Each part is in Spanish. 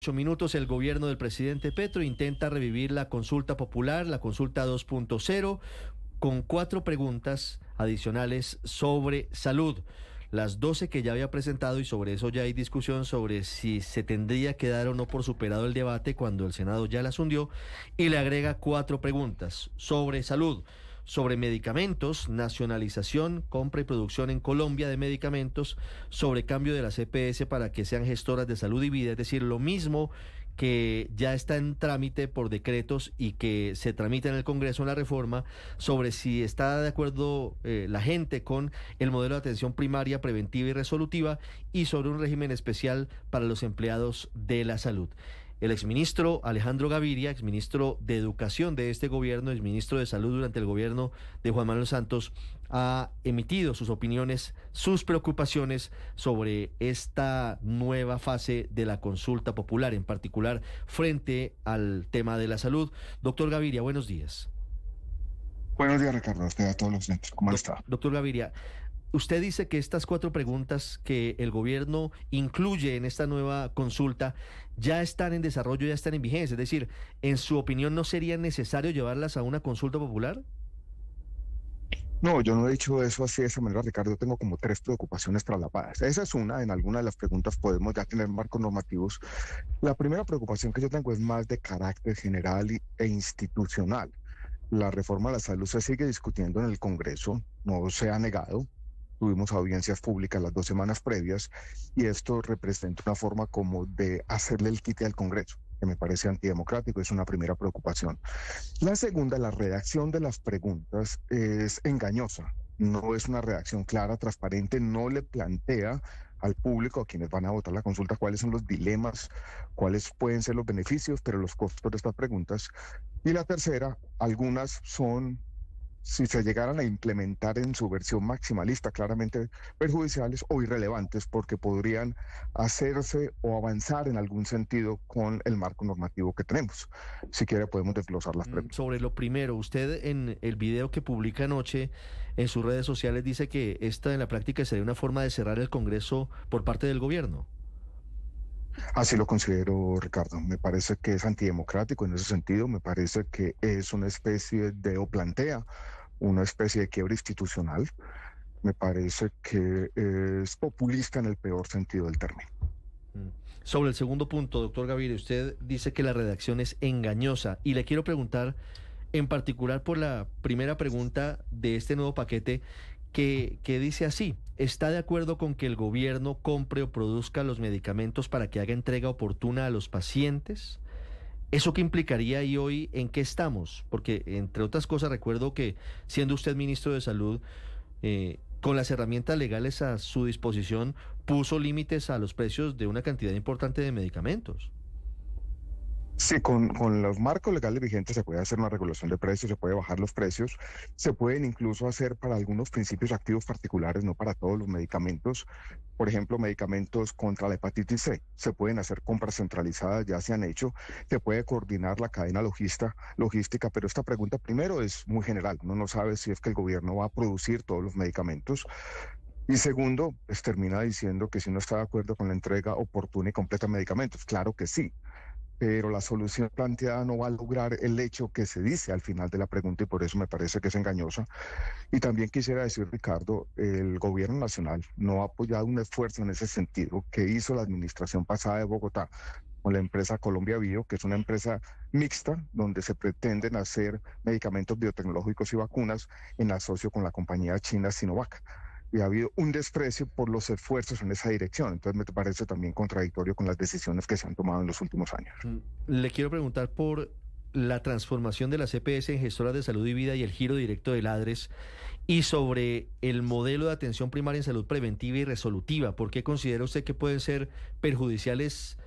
8 minutos, el gobierno del presidente Petro intenta revivir la consulta popular, la consulta 2.0, con 4 preguntas adicionales sobre salud. Las 12 que ya había presentado, y sobre eso ya hay discusión sobre si se tendría que dar o no por superado el debate cuando el Senado ya las hundió, y le agrega 4 preguntas sobre salud, sobre medicamentos, nacionalización, compra y producción en Colombia de medicamentos, sobre cambio de las EPS para que sean gestoras de salud y vida, es decir, lo mismo que ya está en trámite por decretos y que se tramita en el Congreso en la reforma, sobre si está de acuerdo la gente con el modelo de atención primaria, preventiva y resolutiva, y sobre un régimen especial para los empleados de la salud. El exministro Alejandro Gaviria, exministro de Educación de este gobierno, exministro de Salud durante el gobierno de Juan Manuel Santos, ha emitido sus opiniones, sus preocupaciones sobre esta nueva fase de la consulta popular, en particular frente al tema de la salud. Doctor Gaviria, buenos días. Buenos días, Ricardo. A usted y a todos los centros. ¿Cómo está? Doctor Gaviria, usted dice que estas 4 preguntas que el gobierno incluye en esta nueva consulta ya están en desarrollo, ya están en vigencia. Es decir, en su opinión, ¿no sería necesario llevarlas a una consulta popular? No, yo no he dicho eso así de esa manera, Ricardo. Yo tengo como 3 preocupaciones traslapadas. Esa es una. En alguna de las preguntas podemos ya tener marcos normativos. La primera preocupación que yo tengo es más de carácter general e institucional. La reforma a la salud se sigue discutiendo en el Congreso, no se ha negado. Tuvimos audiencias públicas las 2 semanas previas y esto representa una forma como de hacerle el quite al Congreso, que me parece antidemocrático, es una primera preocupación. La segunda, la redacción de las preguntas es engañosa, no es una redacción clara, transparente, no le plantea al público, a quienes van a votar la consulta, cuáles son los dilemas, cuáles pueden ser los beneficios, pero los costos de estas preguntas. Y la tercera, algunas son, si se llegaran a implementar en su versión maximalista, claramente perjudiciales o irrelevantes porque podrían hacerse o avanzar en algún sentido con el marco normativo que tenemos. Si quiere podemos desglosar las preguntas. Sobre lo primero, usted en el video que publica anoche en sus redes sociales dice que esta en la práctica sería una forma de cerrar el Congreso por parte del gobierno. Así lo considero, Ricardo. Me parece que es antidemocrático en ese sentido. Me parece que es una especie de, o plantea una especie de quiebre institucional. Me parece que es populista en el peor sentido del término. Mm. Sobre el segundo punto, doctor Gaviria, usted dice que la redacción es engañosa y le quiero preguntar en particular por la primera pregunta de este nuevo paquete que dice así: ¿está de acuerdo con que el gobierno compre o produzca los medicamentos para que haga entrega oportuna a los pacientes? ¿Eso qué implicaría y hoy en qué estamos? Porque, entre otras cosas, recuerdo que siendo usted ministro de Salud, con las herramientas legales a su disposición, puso límites a los precios de una cantidad importante de medicamentos. Sí, con los marcos legales vigentes se puede hacer una regulación de precios, se puede bajar los precios, se pueden incluso hacer para algunos principios activos particulares, no para todos los medicamentos. Por ejemplo, medicamentos contra la hepatitis C, se pueden hacer compras centralizadas, ya se han hecho, se puede coordinar la cadena logística, pero esta pregunta primero es muy general, uno no sabe si es que el gobierno va a producir todos los medicamentos. Y segundo, pues termina diciendo que si uno está de acuerdo con la entrega oportuna y completa de medicamentos, claro que sí, pero la solución planteada no va a lograr el hecho que se dice al final de la pregunta y por eso me parece que es engañosa. Y también quisiera decir, Ricardo, el gobierno nacional no ha apoyado un esfuerzo en ese sentido que hizo la administración pasada de Bogotá con la empresa Colombia Bio, que es una empresa mixta donde se pretenden hacer medicamentos biotecnológicos y vacunas en asocio con la compañía china Sinovac. Y ha habido un desprecio por los esfuerzos en esa dirección. Entonces me parece también contradictorio con las decisiones que se han tomado en los últimos años. Le quiero preguntar por la transformación de las EPS en gestoras de salud y vida y el giro directo del ADRES, y sobre el modelo de atención primaria en salud preventiva y resolutiva. ¿Por qué considera usted que pueden ser perjudiciales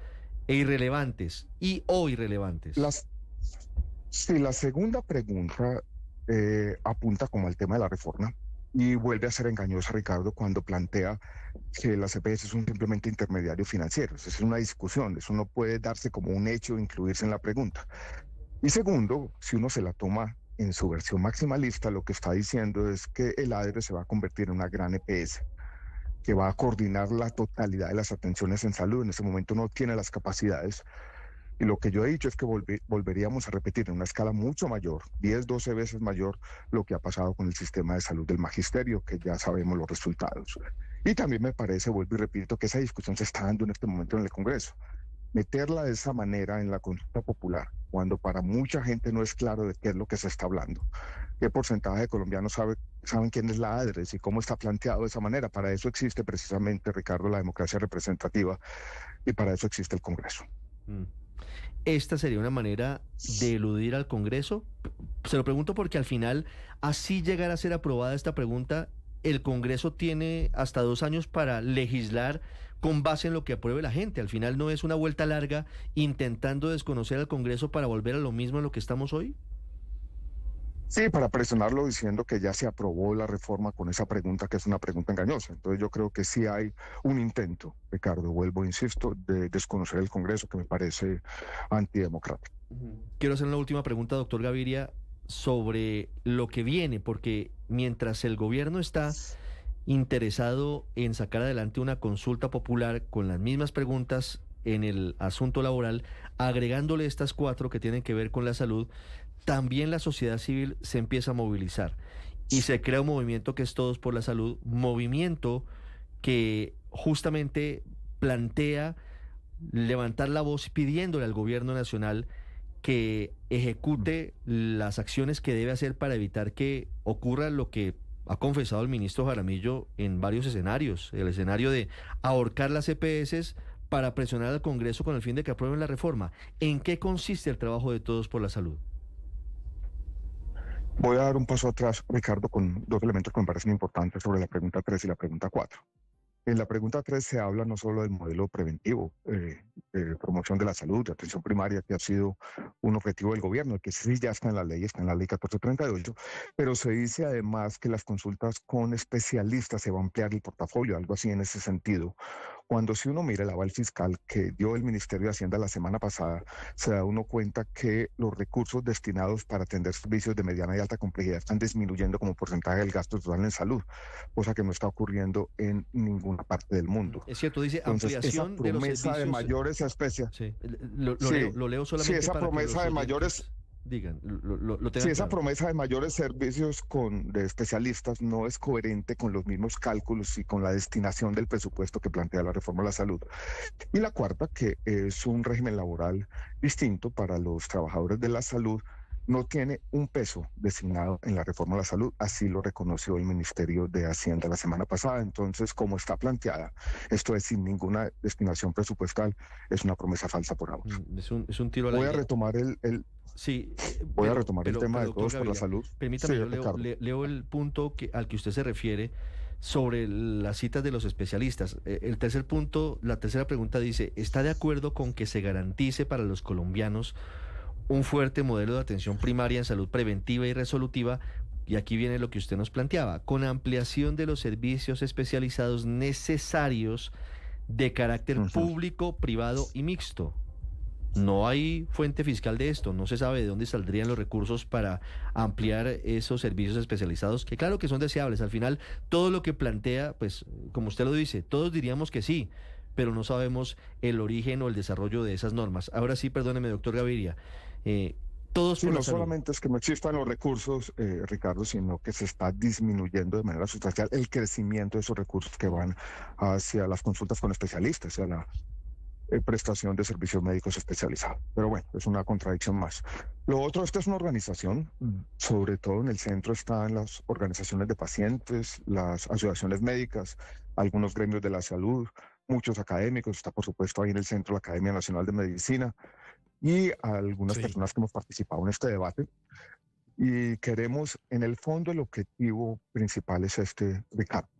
e irrelevantes o irrelevantes? Si la segunda pregunta apunta como al tema de la reforma, y vuelve a ser engañosa, Ricardo, cuando plantea que las EPS son simplemente intermediarios financieros. Esa es una discusión, eso no puede darse como un hecho, incluirse en la pregunta. Y segundo, si uno se la toma en su versión maximalista, lo que está diciendo es que el ADR se va a convertir en una gran EPS. que va a coordinar la totalidad de las atenciones en salud. En este momento no tiene las capacidades. Y lo que yo he dicho es que volveríamos a repetir en una escala mucho mayor, 10, 12 veces mayor, lo que ha pasado con el sistema de salud del magisterio, que ya sabemos los resultados. Y también me parece, vuelvo y repito, que esa discusión se está dando en este momento en el Congreso. Meterla de esa manera en la consulta popular, cuando para mucha gente no es claro de qué es lo que se está hablando, qué porcentaje de colombianos saben quién es la ADRES y cómo está planteado de esa manera. Para eso existe precisamente, Ricardo, la democracia representativa, y para eso existe el Congreso. ¿Esta sería una manera de eludir al Congreso? Se lo pregunto porque al final, así llegar a ser aprobada esta pregunta, el Congreso tiene hasta 2 años para legislar con base en lo que apruebe la gente. Al final no es una vuelta larga intentando desconocer al Congreso para volver a lo mismo en lo que estamos hoy. Sí, para presionarlo diciendo que ya se aprobó la reforma con esa pregunta, que es una pregunta engañosa. Entonces yo creo que sí hay un intento, Ricardo, vuelvo, insisto, de desconocer el Congreso, que me parece antidemocrático. Quiero hacer una última pregunta, doctor Gaviria, sobre lo que viene, porque mientras el gobierno está interesado en sacar adelante una consulta popular con las mismas preguntas en el asunto laboral, agregándole estas 4 que tienen que ver con la salud, también la sociedad civil se empieza a movilizar y se crea un movimiento que es Todos por la Salud, movimiento que justamente plantea levantar la voz pidiéndole al gobierno nacional que ejecute las acciones que debe hacer para evitar que ocurra lo que ha confesado el ministro Jaramillo en varios escenarios, el escenario de ahorcar las EPS para presionar al Congreso con el fin de que aprueben la reforma. ¿En qué consiste el trabajo de Todos por la Salud? Voy a dar un paso atrás, Ricardo, con 2 elementos que me parecen importantes sobre la pregunta 3 y la pregunta 4. En la pregunta 3 se habla no solo del modelo preventivo, de promoción de la salud, de atención primaria, que ha sido un objetivo del gobierno, que sí ya está en la ley 1438, pero se dice además que las consultas con especialistas se va a ampliar el portafolio, algo así en ese sentido. Cuando si uno mira el aval fiscal que dio el Ministerio de Hacienda la semana pasada, se da uno cuenta que los recursos destinados para atender servicios de mediana y alta complejidad están disminuyendo como porcentaje del gasto total en salud, cosa que no está ocurriendo en ninguna parte del mundo. Es cierto, dice Entonces, ampliación esa de los promesa servicios. de mayores especies. Sí, Sí, lo leo sí, solamente esa para que promesa los de oyentes mayores. digan, lo Si tengan esa claro. promesa de mayores servicios de especialistas no es coherente con los mismos cálculos y con la destinación del presupuesto que plantea la reforma a la salud. Y la cuarta, que es un régimen laboral distinto para los trabajadores de la salud, no tiene un peso designado en la reforma a la salud, así lo reconoció el Ministerio de Hacienda la semana pasada. Entonces, como está planteada, esto es sin ninguna destinación presupuestal, es una promesa falsa por ahora. Es un tiro al Voy a aire. retomar Sí, voy a retomar el tema de doctor Todos por la Gaviria, Salud. permítame, Sí, yo Ricardo. leo el punto al que usted se refiere sobre las citas de los especialistas. El tercer punto, la tercera pregunta dice, ¿está de acuerdo con que se garantice para los colombianos un fuerte modelo de atención primaria en salud preventiva y resolutiva? Y aquí viene lo que usted nos planteaba, con ampliación de los servicios especializados necesarios de carácter público, privado y mixto. No hay fuente fiscal de esto, no se sabe de dónde saldrían los recursos para ampliar esos servicios especializados, que claro que son deseables. Al final, todo lo que plantea, pues, como usted lo dice, todos diríamos que sí, pero no sabemos el origen o el desarrollo de esas normas. Ahora sí, perdóneme, doctor Gaviria, Todos Sí, por la no Salud. solamente es que no existan los recursos, Ricardo, sino que se está disminuyendo de manera sustancial el crecimiento de esos recursos que van hacia las consultas con especialistas, hacia la prestación de servicios médicos especializados. Pero bueno, es una contradicción más. Lo otro, esta es una organización, sobre todo en el centro están las organizaciones de pacientes, las asociaciones médicas, algunos gremios de la salud, muchos académicos, está por supuesto ahí en el centro la Academia Nacional de Medicina y algunas Sí. personas que hemos participado en este debate. Y queremos, en el fondo, el objetivo principal es este, Ricardo.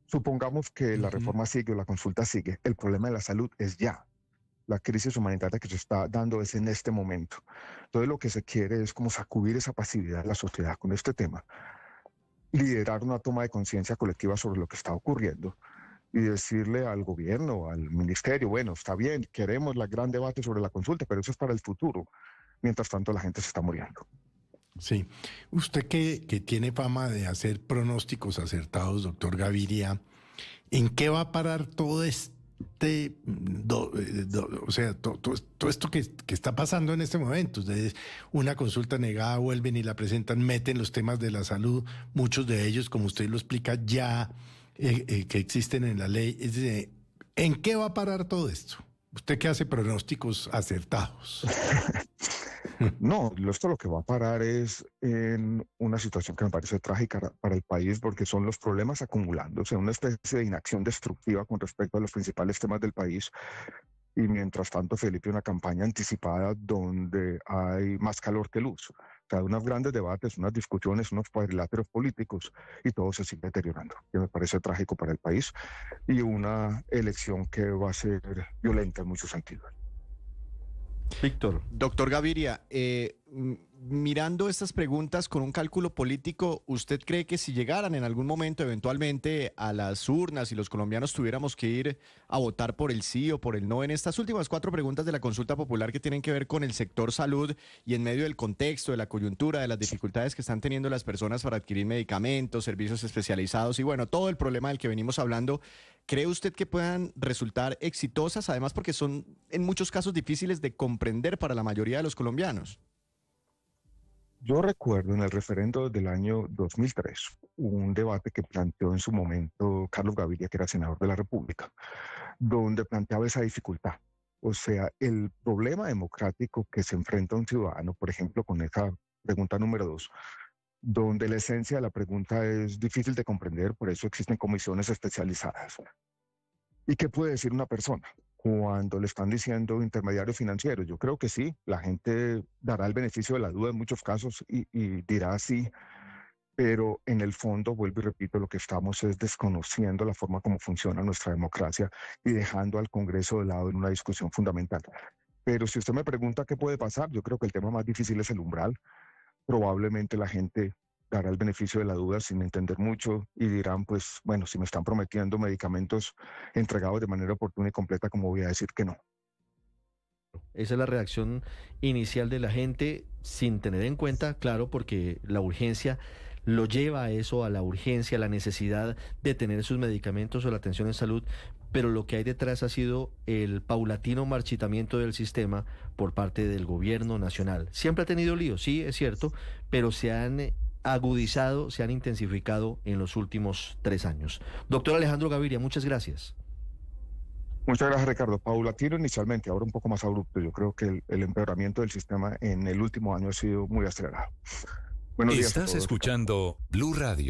Supongamos que la reforma sigue o la consulta sigue. El problema de la salud es ya. La crisis humanitaria que se está dando es en este momento. Entonces lo que se quiere es como sacudir esa pasividad de la sociedad con este tema, liderar una toma de conciencia colectiva sobre lo que está ocurriendo y decirle al gobierno, al ministerio, bueno, está bien, queremos el gran debate sobre la consulta, pero eso es para el futuro. Mientras tanto, la gente se está muriendo. Sí. Usted que tiene fama de hacer pronósticos acertados, doctor Gaviria, ¿En qué va a parar todo o sea, todo esto que está pasando en este momento? Ustedes, una consulta negada, vuelven y la presentan, meten los temas de la salud, muchos de ellos, como usted lo explica, ya que existen en la ley. Es decir, ¿en qué va a parar todo esto? Usted que hace pronósticos acertados. No, esto lo que va a parar es en una situación que me parece trágica para el país, porque son los problemas acumulándose, una especie de inacción destructiva con respecto a los principales temas del país. Y mientras tanto, Felipe, una campaña anticipada donde hay más calor que luz. O sea, unos grandes debates, unas discusiones, unos cuadriláteros políticos, y todo se sigue deteriorando, que me parece trágico para el país, y una elección que va a ser violenta en muchos sentidos. Víctor. Doctor Gaviria, mirando estas preguntas con un cálculo político, ¿usted cree que si llegaran en algún momento eventualmente a las urnas y los colombianos tuviéramos que ir a votar por el sí o por el no en estas últimas 4 preguntas de la consulta popular que tienen que ver con el sector salud y en medio del contexto, de la coyuntura, de las dificultades que están teniendo las personas para adquirir medicamentos, servicios especializados y bueno, todo el problema del que venimos hablando, ¿cree usted que puedan resultar exitosas? Además porque son en muchos casos difíciles de comprender para la mayoría de los colombianos. Yo recuerdo en el referendo del año 2003 un debate que planteó en su momento Carlos Gaviria, que era senador de la República, donde planteaba esa dificultad. O sea, el problema democrático que se enfrenta un ciudadano, por ejemplo, con esa pregunta número 2, donde la esencia de la pregunta es difícil de comprender, por eso existen comisiones especializadas. ¿Y qué puede decir una persona cuando le están diciendo intermediarios financieros? Yo creo que sí, la gente dará el beneficio de la duda en muchos casos y dirá sí, pero en el fondo, vuelvo y repito, lo que estamos es desconociendo la forma como funciona nuestra democracia y dejando al Congreso de lado en una discusión fundamental. Pero si usted me pregunta qué puede pasar, yo creo que el tema más difícil es el umbral. Probablemente la gente dará el beneficio de la duda sin entender mucho y dirán, pues, bueno, si me están prometiendo medicamentos entregados de manera oportuna y completa, ¿cómo voy a decir que no? Esa es la reacción inicial de la gente sin tener en cuenta, claro, porque la urgencia lo lleva a eso, a la urgencia, a la necesidad de tener sus medicamentos o la atención en salud, pero lo que hay detrás ha sido el paulatino marchitamiento del sistema por parte del gobierno nacional. Siempre ha tenido líos, sí, es cierto, pero se han agudizado, se han intensificado en los últimos 3 años. Doctor Alejandro Gaviria, muchas gracias. Muchas gracias, Ricardo. Paulatino inicialmente, ahora un poco más abrupto. Yo creo que el empeoramiento del sistema en el último año ha sido muy acelerado. Buenos días a todos. Estás escuchando Blue Radio.